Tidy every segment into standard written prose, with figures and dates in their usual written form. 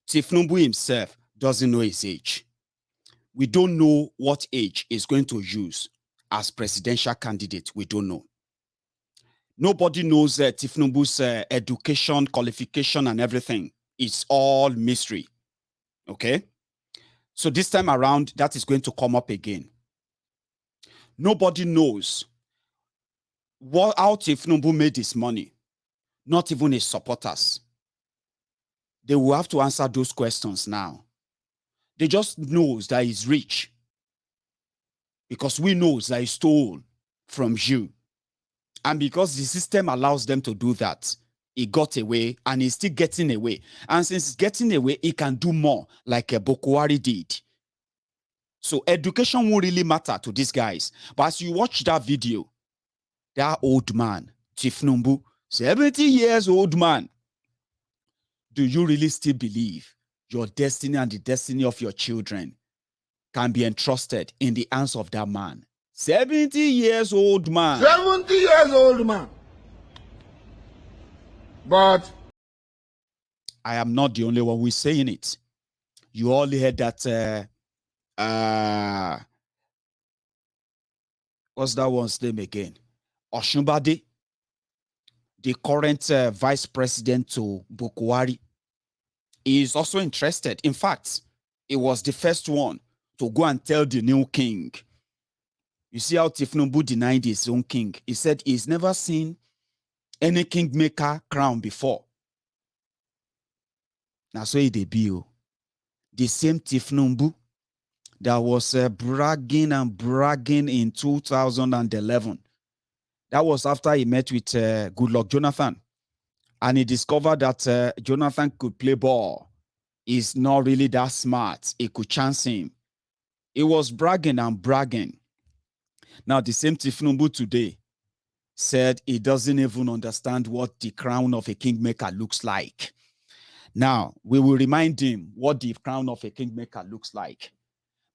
Tinubu himself doesn't know his age. We don't know what age he's going to use as presidential candidate. We don't know. Nobody knows Tinubu's education, qualification, and everything. It's all mystery. Okay? So this time around, that is going to come up again. Nobody knows how Tinubu made his money. Not even his supporters. They will have to answer those questions now. They just knows that he's rich. Because we knows that he stole from you. And because the system allows them to do that, he got away and he's still getting away. And since he's getting away, he can do more like a Bokwari did. So education won't really matter to these guys. But as you watch that video, that old man, Tinubu, 70 years old man, do you really still believe your destiny and the destiny of your children can be entrusted in the hands of that man? 70 years old man. 70 years old man. But I am not the only one who is saying it. You all heard that what's that one's name again? Oshunbade, the current vice president to Bokwari, is also interested. In fact, he was the first one to go and tell the new king. You see how Tinubu denied his own king. He said he's never seen any kingmaker crown before. Now, so he debut. The same Tinubu that was bragging and bragging in 2011. That was after he met with Goodluck Jonathan. And he discovered that Jonathan could play ball. He's not really that smart. He could chance him. He was bragging and bragging. Now, the same Tinubu today said he doesn't even understand what the crown of a kingmaker looks like. Now, we will remind him what the crown of a kingmaker looks like.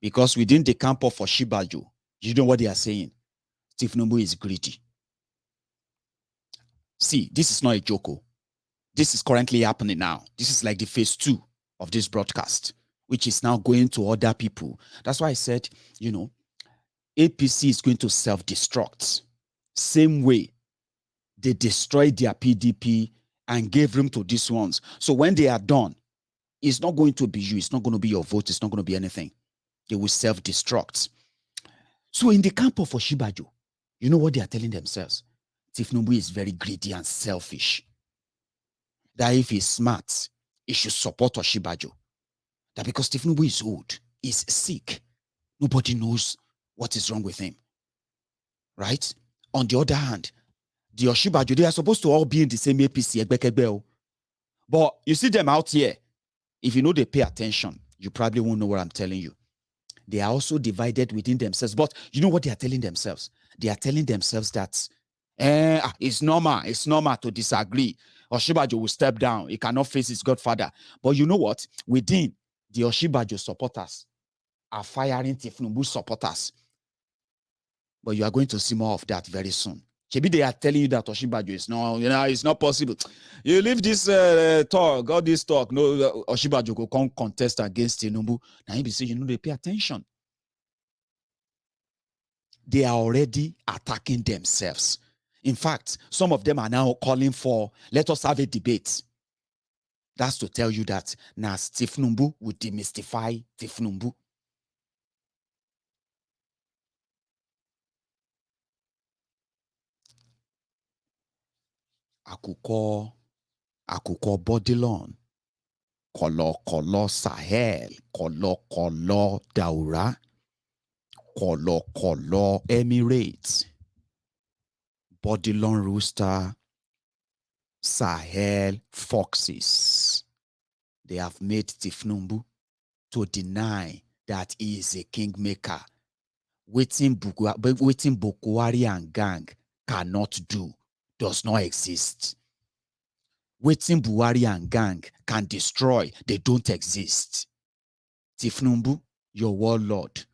Because within the camp of Oshibajo, you know what they are saying? Tinubu is greedy. See, this is not a joke. This is currently happening now. This is like the phase 2 of this broadcast, which is now going to other people. That's why I said, you know, APC is going to self-destruct. Same way they destroyed their PDP and gave room to these ones. So when they are done, it's not going to be you. It's not going to be your vote. It's not going to be anything. They will self-destruct. So in the camp of Oshibajo, you know what they are telling themselves? Tinubu is very greedy and selfish. That if he's smart, he should support Oshibajo. That because Tinubu is old, he's sick, nobody knows what is wrong with him. Right? On the other hand, the Oshibajo, they are supposed to all be in the same APC. But you see them out here, if you know they pay attention, you probably won't know what I'm telling you. They are also divided within themselves. But you know what they are telling themselves? They are telling themselves that it's normal to disagree. Oshibajo will step down. He cannot face his godfather. But you know what? Within the Oshibajo supporters are firing Tinubu supporters. But you are going to see more of that very soon. Maybe they are telling you that Oshibajo is no, it's not possible. You leave this talk, all this talk. No, Oshibajo will come contest against Tinubu. Now you say, they pay attention. They are already attacking themselves. In fact, some of them are now calling for, let us have a debate. That's to tell you that now Tinubu will demystify Tinubu. Àkùkọ Bodilon, kọ̀lọ̀kọ̀lọ̀ Sahel, kọ̀lọ̀kọ̀lọ̀ Daura, kọ̀lọ̀kọ̀lọ̀ Emirates, Bodilon rooster, Sahel foxes. They have made Tinubu to deny that he is a kingmaker. Waiting Bokwari and gang cannot do, does not exist. Waiting Buhari and gang can destroy, they don't exist. Tinubu, your warlord,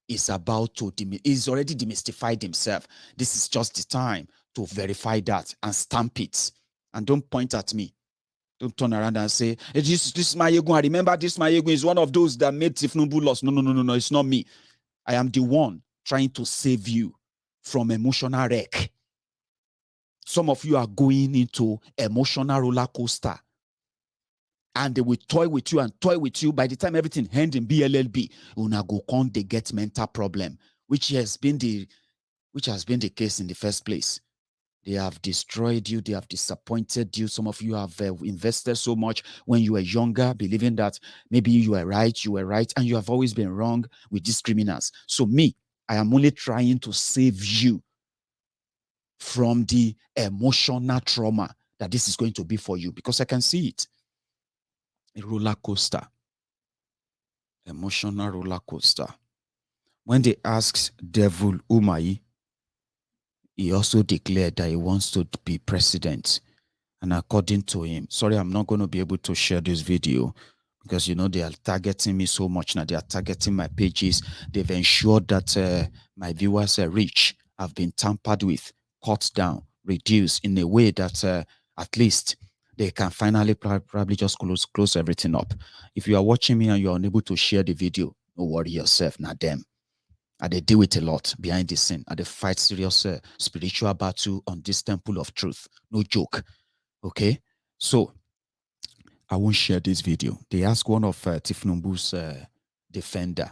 is about to, he's already demystified himself. This is just the time to verify that and stamp it. And don't point at me. Don't turn around and say, hey, this Maiyegun. I remember this Maiyegun is one of those that made Tinubu lost. No. It's not me. I am the one trying to save you from emotional wreck. Some of you are going into emotional roller coaster. And they will toy with you. By the time everything ends in BLLB, una go come, they get mental problem, which has been the case in the first place. They have destroyed you. They have disappointed you. Some of you have invested so much when you were younger, believing that maybe you were right, and you have always been wrong with these criminals. So me, I am only trying to save you from the emotional trauma that this is going to be for you, because I can see it. A roller coaster. Emotional roller coaster. When they asked Devil Umahi, he also declared that he wants to be president. And according to him, sorry, I'm not going to be able to share this video because, you know, they are targeting me so much now. They are targeting my pages. They've ensured that my viewers' reach have been tampered with, cut down, reduced in a way that at least they can finally probably just close everything up. If you are watching me and you are unable to share the video, don't worry yourself, not them. And they deal with a lot behind the scene. And they fight serious spiritual battle on this temple of truth. No joke. Okay? So, I won't share this video. They asked one of Tinubu's defender,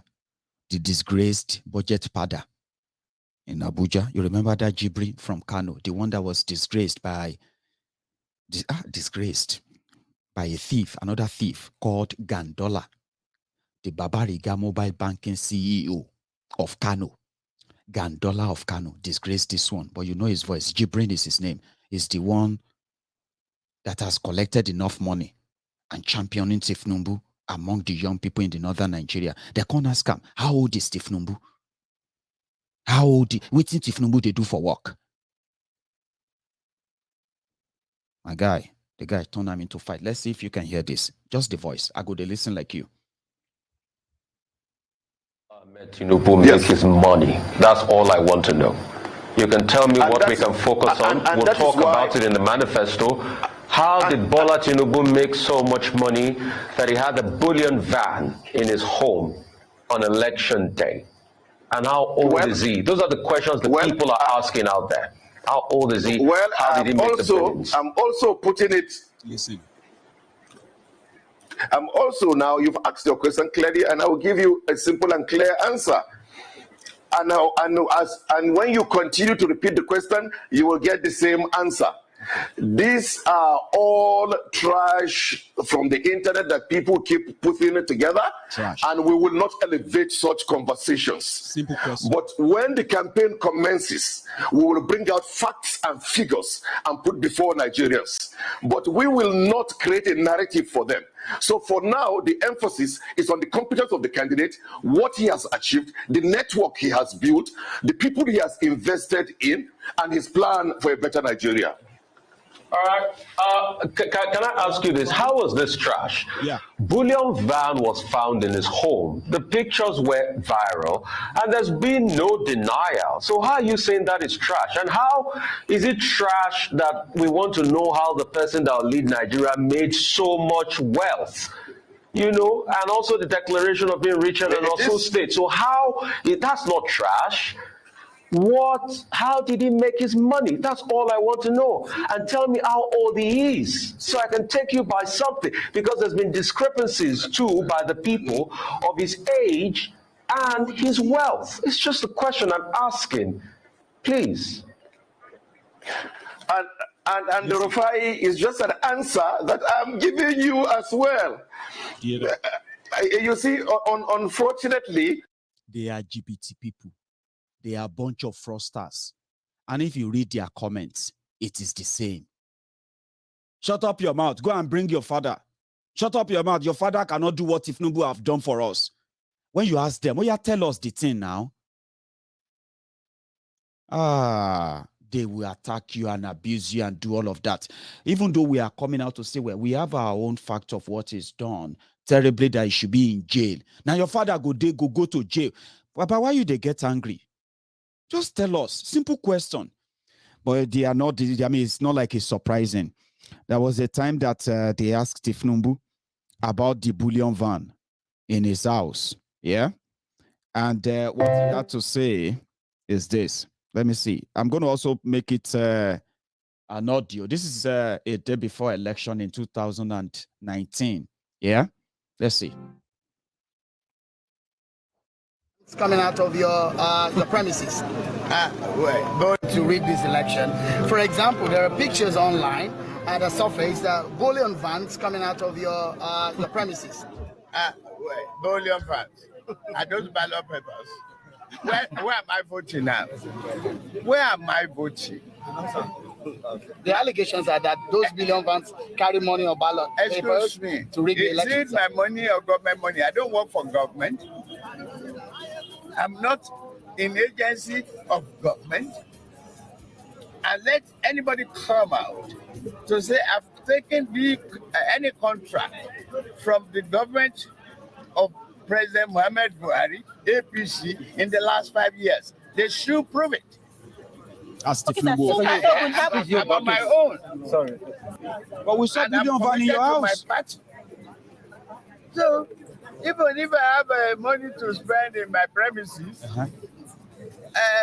the disgraced budget padder in Abuja. You remember that Jibri from Kano, the one that was disgraced by a thief, another thief called Gandola, the Babariga mobile banking CEO of Kano. Gandola of Kano disgraced this one, but you know his voice. Jibrin is his name. Is the one that has collected enough money and championing Tinubu among the young people in the northern Nigeria. They can't ask him, how old is Tinubu? How old? What did Tinubu they do for work? My guy, the guy turned him into fight. Let's see if you can hear this. Just the voice. I go to listen like you. Tinubu make his money. That's all I want to know. You can tell me what we can focus on. We'll talk about it in the manifesto. How did Bola Tinubu make so much money that he had a bullion van in his home on election day? And how old is he? Those are the questions the people are asking out there. How old is he? Well, how did he make the billions? I'm also putting it. Listen. I'm also now, you've asked your question clearly, and I will give you a simple and clear answer. And when you continue to repeat the question, you will get the same answer. These are all trash from the internet that people keep putting it together, and we will not elevate such conversations. Simple question. But when the campaign commences, we will bring out facts and figures and put before Nigerians. But we will not create a narrative for them. So for now, the emphasis is on the competence of the candidate, what he has achieved, the network he has built, the people he has invested in, and his plan for a better Nigeria. All right. Can I ask you this? How was this trash? Yeah. Bullion van was found in his home. The pictures were viral, and there's been no denial. So how are you saying that is trash? And how is it trash that we want to know how the person that will lead Nigeria made so much wealth? You know, and also the declaration of being rich and also state. So that's not trash. How did he make his money? That's all I want to know. And tell me how old he is, so I can take you by something, because there's been discrepancies too by the people of his age and his wealth. It's just a question I'm asking, please. And the Rufai is just an answer that I'm giving you as well. Yeah. You see, unfortunately, they are LGBT people. They are a bunch of fraudsters. And if you read their comments, it is the same. Shut up your mouth. Go and bring your father. Shut up your mouth. Your father cannot do what Tinubu have done for us. When you ask them, tell us the thing now. They will attack you and abuse you and do all of that. Even though we are coming out to say, well, we have our own fact of what is done terribly, that he should be in jail. Now your father go to jail. But why you they get angry? Just tell us. Simple question. But they are not, I mean, it's not like it's surprising. There was a time that they asked Tinubu about the bullion van in his house. Yeah. And what he had to say is this. Let me see. I'm going to also make it an audio. This is a day before election in 2019. Yeah. Let's see. It's coming out of your premises. Going to rig this election. For example, there are pictures online at the surface that bullion vans coming out of your premises. Bullion vans. Are those ballot papers? Where am I voting now? Where am I voting? The allegations are that those bullion vans carry money or ballot papers to rig the election. Is it my money or government money? I don't work for government. I'm not in agency of government. And let anybody come out to say I've taken any contract from the government of President Muhammad Buhari, APC, in the last 5 years. They should prove it. As Tinubu. I'm on my own. Sorry. But we saw bullion van in your house. So, even if I have money to spend in my premises,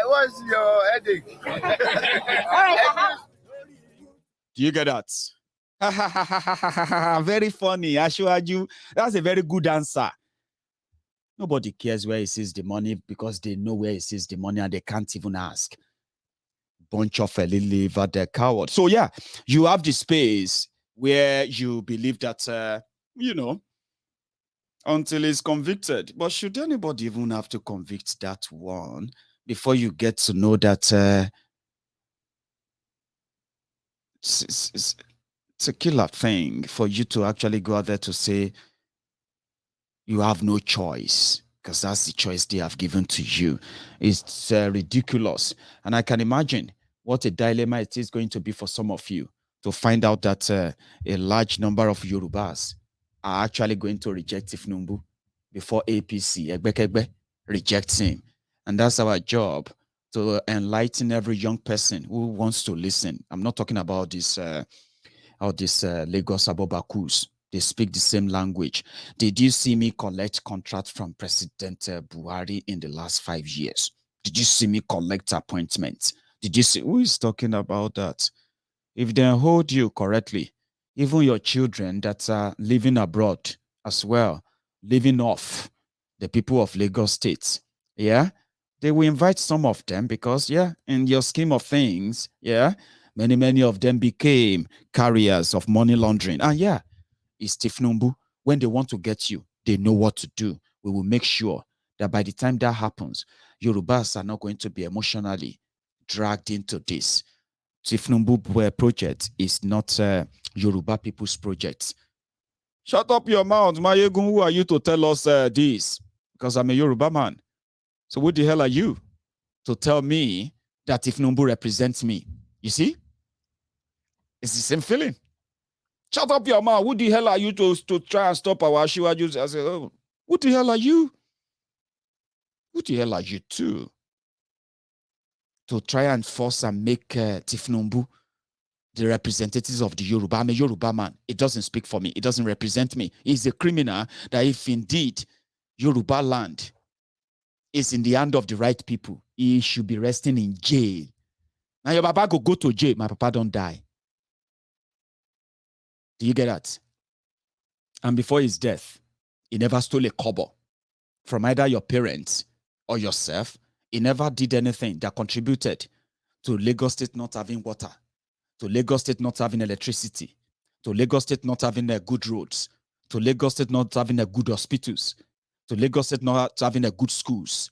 what's your headache? Do you get that? Very funny. Ashwaju. That's a very good answer. Nobody cares where he sees the money because they know where he sees the money and they can't even ask. Bunch of liver the coward. So yeah, you have the space where you believe that, until he's convicted. But should anybody even have to convict that one before you get to know that it's a killer thing for you to actually go out there to say you have no choice because that's the choice they have given to you. It's ridiculous. And I can imagine what a dilemma it is going to be for some of you to find out that a large number of Yorubas are actually going to reject Tinubu before APC, Egbekegbe, rejects him. And that's our job, to enlighten every young person who wants to listen. I'm not talking about this Lagos Abobakus. They speak the same language. Did you see me collect contract from President Buhari in the last 5 years? Did you see me collect appointments? Did you see? Who is talking about that? If they hold you correctly, even your children that are living abroad as well, living off the people of Lagos State, yeah, they will invite some of them because, yeah, in your scheme of things, yeah, many of them became carriers of money laundering. And yeah, it's Tinubu. When they want to get you, they know what to do. We will make sure that by the time that happens, Yorubas are not going to be emotionally dragged into this. Tinubu project is not Yoruba people's project. Shut up your mouth, Maiyegun. Who are you to tell us this? Because I'm a Yoruba man. So what the hell are you to tell me that Tinubu represents me? You see? It's the same feeling. Shut up your mouth. Who the hell are you to try and stop our Shiwajus? I said, oh, who the hell are you? Who the hell are you too? To try and force and make Tinubu the representatives of the Yoruba. I'm a Yoruba man. It doesn't speak for me. It doesn't represent me. He's a criminal that if indeed Yoruba land is in the hand of the right people, he should be resting in jail. Now your papa could go to jail. My papa don't die. Do you get that? And before his death, he never stole a kobo from either your parents or yourself. He never did anything that contributed to Lagos State not having water, to Lagos State not having electricity, to Lagos State not having good roads, to Lagos State not having good hospitals, to Lagos State not having good schools,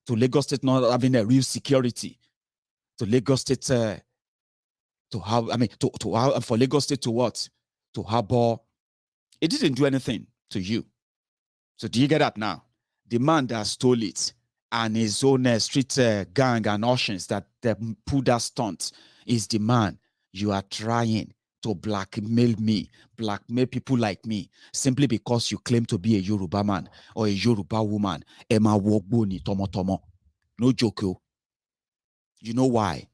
to Lagos State not having a real security, to Lagos State for Lagos State to what? To harbor. It didn't do anything to you. So do you get that now? The man that stole it and his own street gang and Oceans that pulled that stunt is the man you are trying to blackmail me, blackmail people like me, simply because you claim to be a Yoruba man or a Yoruba woman. Emma Wogboni Tomo. No joke. You know why?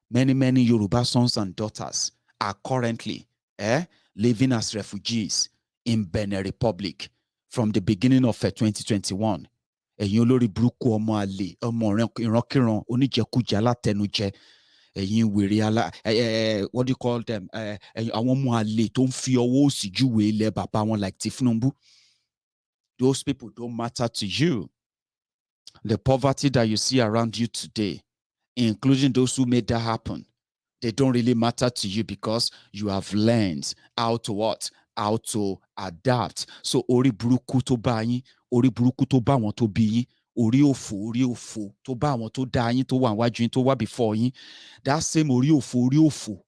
Many Yoruba sons and daughters are currently living as refugees in Benin Republic from the beginning of 2021. Ẹ̀yin olórí burúkú ọmọ àlè ọmọ ìrankíran oníjẹkújẹ alátẹnujẹ ẹ̀yin wèrè what do you call them àwọn ọmọ àlè tó ń fi ọwọ́ òsì júwe ilẹ̀ bàbá wọn like Tinubu. Those people don't matter to you. The poverty that you see around you today, including those who made that happen, they don't really matter to you because you have learned how to what? How to adapt. So orí burúkú tó bá yín, orí burúkú tó bá wọn tó bí yín, orí òfò tó bá wọn tó dá yín tó wà níwájú yín tó wà before yín. That same orí òfò,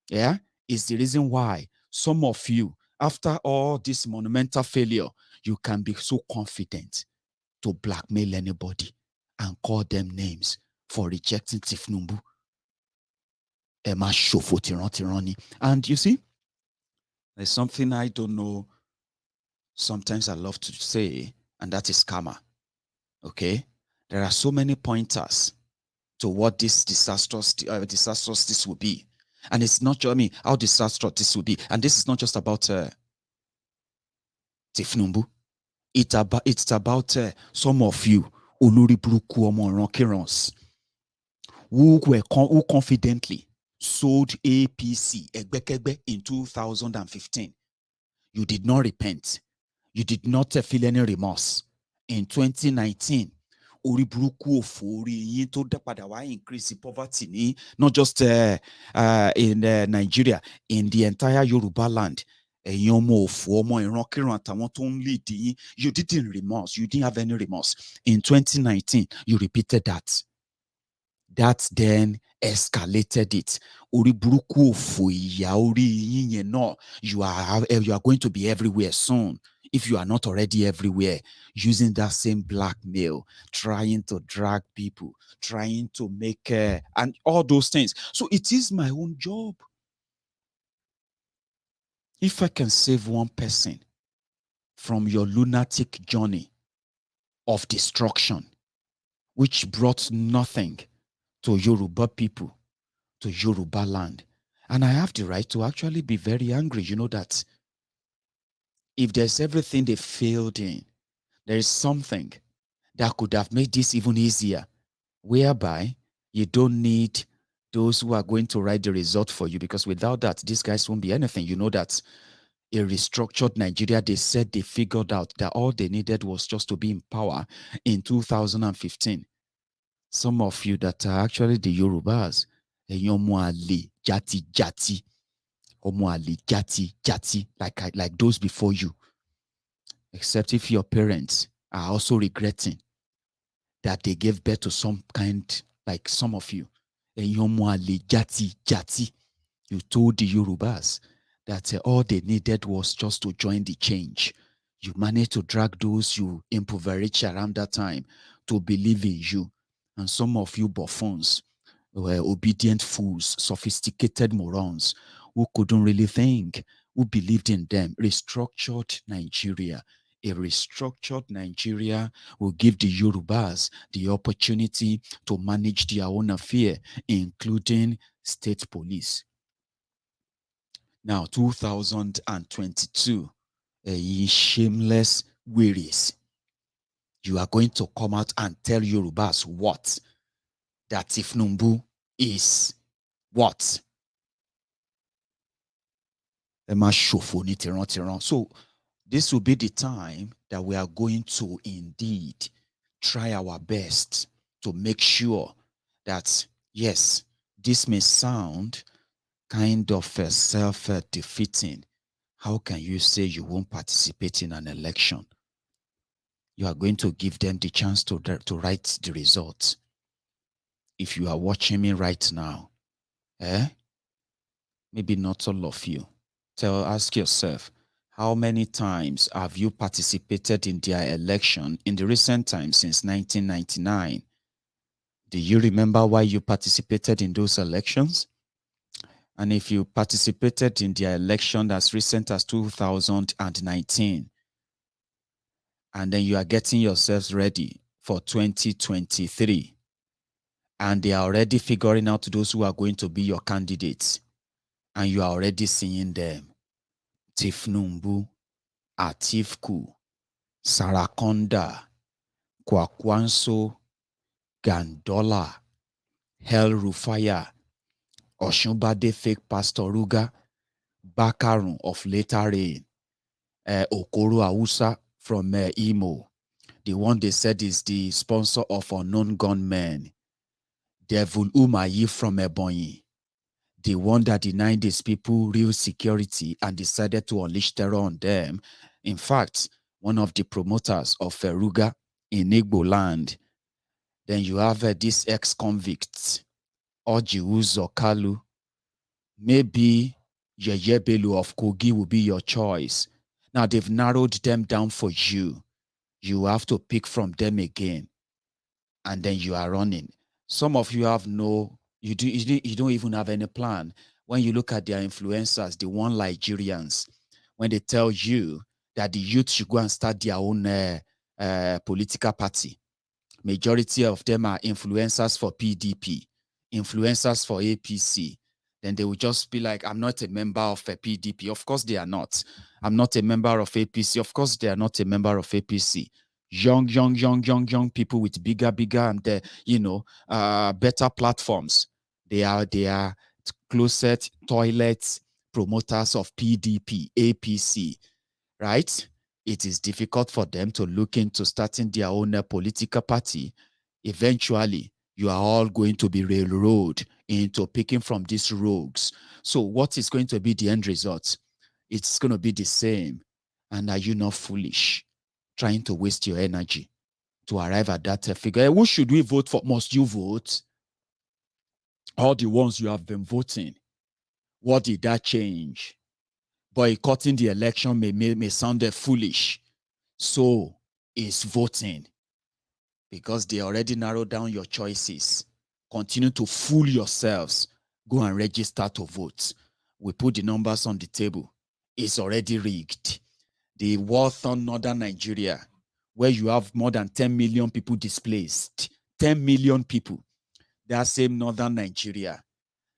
yeah, is the reason why some of you, after all this monumental failure, you can be so confident to blackmail anybody and call them names for rejecting Tinubu. And you see, there's something I don't know, sometimes I love to say, and that is karma. Okay? There are so many pointers to what this disastrous this will be. And it's not just, how disastrous this will be. And this is not just about Tinubu. It's about some of you, olórí burúkú ọmọ ìrankírans, who confidently sold APC Egbekegbe in 2015. You did not repent. You did not feel any remorse. In 2019, orí burúkú òfò orí yín tó dápadà wá increase poverty ní not just in Nigeria, in the entire Yoruba land. Ẹ̀yin ọmọ òfò ọmọ ìrankíran àtàwọn tó ń lead yín, you didn't remorse. You didn't have any remorse. In 2019, you repeated that. That then escalated it. Orí burúkú òfò ìyà orí yín yẹn náà, you are going to be everywhere soon. If you are not already everywhere, using that same blackmail, trying to drag people, trying to make and all those things. So it is my own job. If I can save one person from your lunatic journey of destruction, which brought nothing to Yoruba people, to Yoruba land, and I have the right to actually be very angry. You know that if there's everything they failed in, there is something that could have made this even easier, whereby you don't need those who are going to write the result for you, because without that, these guys won't be anything. You know that a restructured Nigeria, they said they figured out that all they needed was just to be in power in 2015. Some of you that are actually the Yorubas, jati, like those before you, except if your parents are also regretting that they gave birth to some kind, like some of you, jati. You told the Yorubas that all they needed was just to join the change. You managed to drag those you impoverished around that time to believe in you. And some of you buffoons were obedient fools, sophisticated morons who couldn't really think, who believed in them. Restructured Nigeria. A restructured Nigeria will give the Yorubas the opportunity to manage their own affair, including state police. Now, 2022, ye shameless wearies, you are going to come out and tell Yorubas what? That Tinubu is what? So, this will be the time that we are going to indeed try our best to make sure that, yes, this may sound kind of self-defeating. How can you say you won't participate in an election? You are going to give them the chance to write the results. If you are watching me right now, maybe not all of you, ask yourself, how many times have you participated in their election in the recent times since 1999? Do you remember why you participated in those elections? And if you participated in their election as recent as 2019, and then you are getting yourselves ready for 2023, and they are already figuring out those who are going to be your candidates, and you are already seeing them, Tifnumbu, Atifku, Sarakonda, Kwakwanso, Gandola, Hel Rufaya, Oshunbade fake Pastor Ruga, Bakarun of later rain, Okoro Awusa from Imo, the one they said is the sponsor of unknown gunmen, Devil Umayi from Ebonyi, the one that denied these people real security and decided to unleash terror on them. In fact, one of the promoters of Feruga in Igbo land. Then you have this ex-convict, Ojiuzo Kalu. Maybe Yeyebelu of Kogi will be your choice. Now they've narrowed them down for you. You have to pick from them again. And then you are running. Some of you have you don't even have any plan. When you look at their influencers, the one Nigerians, when they tell you that the youth should go and start their own political party, majority of them are influencers for PDP, influencers for APC. Then they will just be like, I'm not a member of a PDP. Of course they are not. I'm not a member of APC. Of course they are not a member of APC. Young people with bigger and better platforms. They are closet toilet promoters of PDP, APC, right? It is difficult for them to look into starting their own political party. Eventually, you are all going to be railroaded into picking from these rogues. So what is going to be the end result? It's going to be the same. And are you not foolish, trying to waste your energy to arrive at that figure? Who should we vote for? Must you vote? All the ones you have been voting. What did that change? Boycotting the election may sound foolish. So is voting, because they already narrowed down your choices. Continue to fool yourselves. Go and register to vote. We put the numbers on the table. It's already rigged. The war-torn northern Nigeria, where you have more than 10 million people displaced, 10 million people, that same northern Nigeria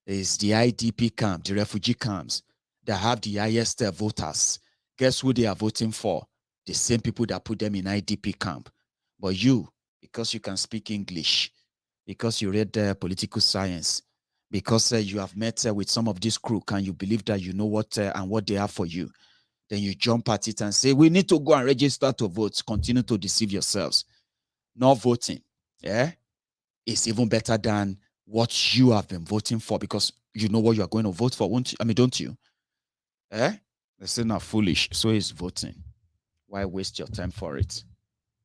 is the IDP camp, the refugee camps that have the highest voters. Guess who they are voting for? The same people that put them in IDP camp. But you, because you can speak English, because you read political science, because you have met with some of this crew, and you believe that you know what and what they have for you, then you jump at it and say, we need to go and register to vote. Continue to deceive yourselves. Not voting, yeah, is even better than what you have been voting for, because you know what you are going to vote for, won't you? I mean, don't you? They say not foolish, so is voting. Why waste your time for it?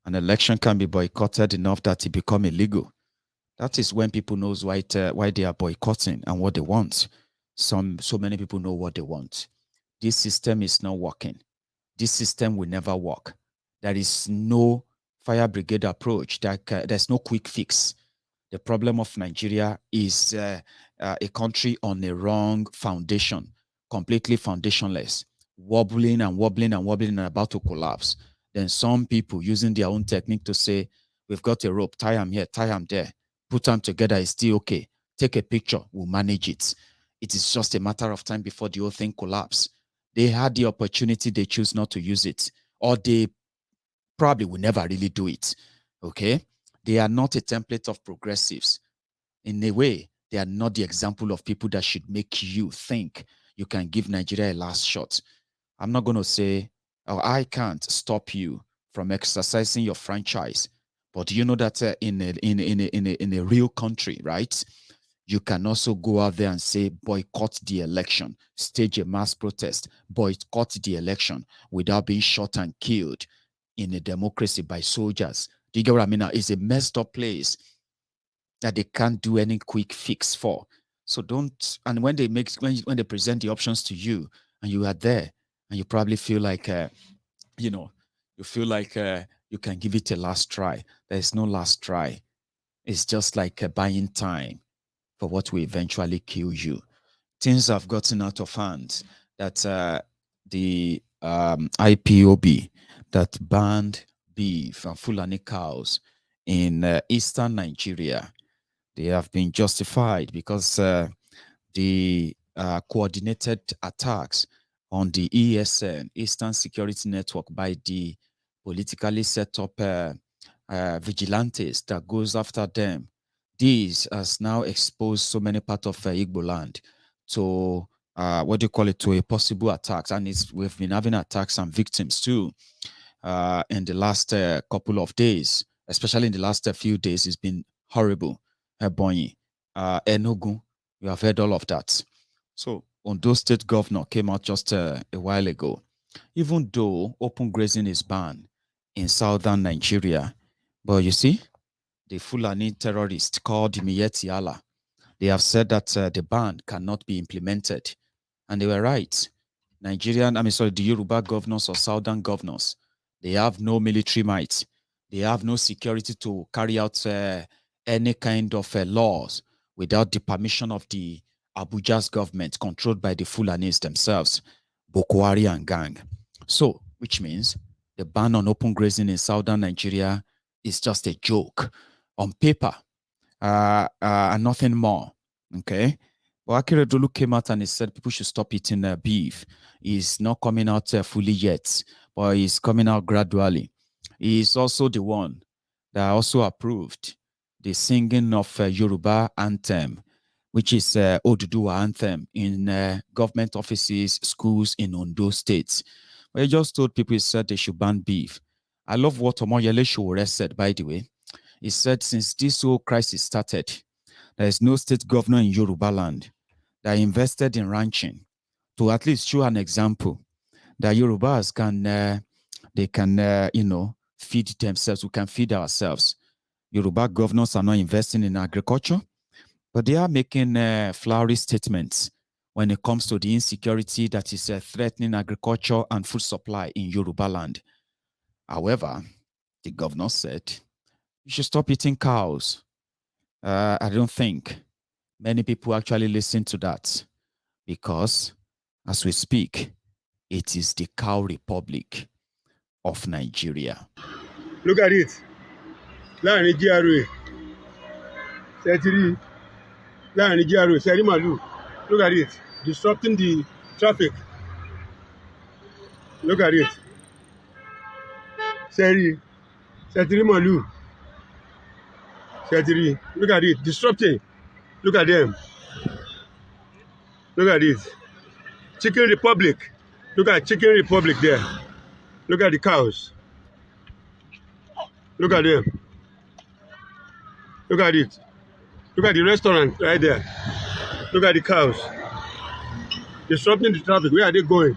An election can be boycotted enough that it become illegal. That is when people knows why they are boycotting and what they want. So many people know what they want. This system is not working. This system will never work. There is no fire brigade approach. There's no quick fix. The problem of Nigeria is a country on a wrong foundation, completely foundationless, wobbling and about to collapse. Then some people using their own technique to say, we've got a rope, tie them here, tie them there, put them together, it's still okay. Take a picture, we'll manage it. It is just a matter of time before the whole thing collapses. They had the opportunity, they choose not to use it, or they probably will never really do it, okay? They are not a template of progressives. In a way, they are not the example of people that should make you think you can give Nigeria a last shot. I'm not going to say, oh, I can't stop you from exercising your franchise. But do you know that in a real country, right, you can also go out there and say, boycott the election, stage a mass protest, boycott the election without being shot and killed in a democracy by soldiers. Do you get what I mean? It's a messed up place that they can't do any quick fix for. So don't, and when they present the options to you and you are there and you probably feel like, you feel like you can give it a last try. There's no last try. It's just like buying time for what will eventually kill you. Things have gotten out of hand that the IPOB that banned beef and Fulani cows in eastern Nigeria, they have been justified because the coordinated attacks on the ESN, Eastern Security Network, by the politically set up vigilantes that goes after them. This has now exposed so many parts of Igbo land to what do you call it, to a possible attacks, and we've been having attacks and victims too in the last couple of days, especially in the last few days. It's been horrible. Ebonyi, Enugu, you have heard all of that. So Ondo State Governor came out just a while ago. Even though open grazing is banned in southern Nigeria, but you see, the Fulani terrorist called Miyeti Allah, they have said that the ban cannot be implemented. And they were right. The Yoruba governors or southern governors, they have no military might. They have no security to carry out any kind of laws without the permission of the Abuja's government, controlled by the Fulanis themselves, Boko Haram and gang. So, which means the ban on open grazing in southern Nigeria is just a joke on paper and nothing more. Okay. But Akeredolu came out and he said people should stop eating beef. He's not coming out fully yet, but he's coming out gradually. He's also the one that also approved the singing of Yoruba anthem, which is Oduduwa anthem, in government offices, schools in Ondo State. But he just told people, he said they should ban beef. I love what Omoyele Sowore said, by the way. He said, since this whole crisis started, there is no state governor in Yoruba land that invested in ranching to at least show an example that Yorubas can, feed themselves. We can feed ourselves. Yoruba governors are not investing in agriculture, but they are making flowery statements when it comes to the insecurity that is threatening agriculture and food supply in Yoruba land. However, the governor said, you should stop eating cows. I don't think many people actually listen to that, because as we speak, it is the cow republic of Nigeria. Look at it. Láàrin GRA. Ṣẹ́tìrí. Láàrin GRA. Ṣẹ́rí màlúù. Look at it. Disrupting the traffic. Look at it. Ṣẹ́rí. Ṣẹ́tìrí màlúù. Ṣẹ́tìrí. Look at it. Disrupting. Look at them. Look at it. Chicken Republic. Look at Chicken Republic there. Look at the cows. Look at them. Look at it. Look at the restaurant right there. Look at the cows. Disrupting the traffic. Where are they going?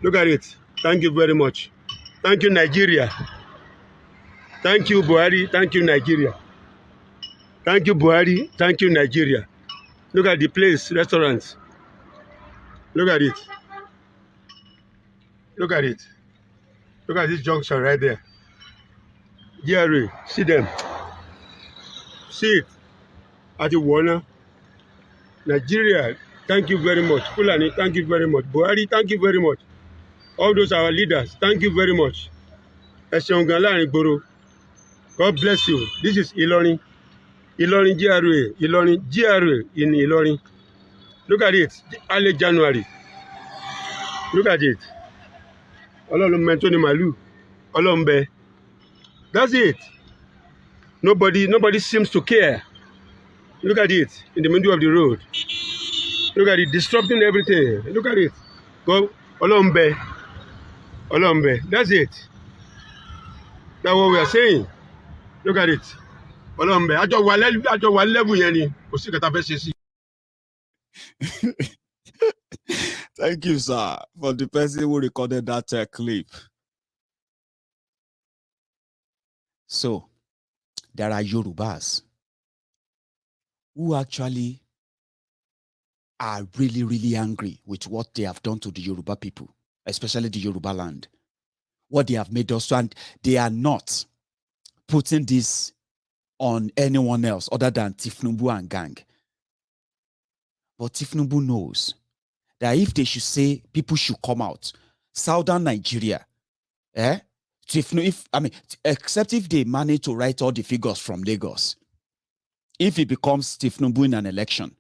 Look at it. Thank you very much. Thank you, Nigeria. Thank you, Buhari. Thank you, Nigeria. Thank you, Buhari. Thank you, Nigeria. Look at the place, restaurants. Look at it. Look at it. Look at this junction right there. GRA, see them. See it. At the Warner. Nigeria, thank you very much. Fulani, thank you very much. Buhari, thank you very much. All those are our leaders, thank you very much. God bless you. This is Ilorin. Ilorin GRA. Ilorin GRA in Ilorin. Look at it. Early January. Look at it. That's it. Nobody seems to care. Look at it in the middle of the road. Look at it disrupting everything. Look at it. Go Olombe. Olombe. That's it. That's what we are saying. Look at it. Olombe. Ajo level yẹn ni. Thank you, sir, for the person who recorded that clip. So, there are Yorubas who actually are really, really angry with what they have done to the Yoruba people, especially the Yoruba land. What they have made us, and they are not putting this on anyone else other than Tinubu and gang. But Tinubu knows that if they should say people should come out, southern Nigeria, except if they manage to write all the figures from Lagos, if it becomes Tinubu in an election,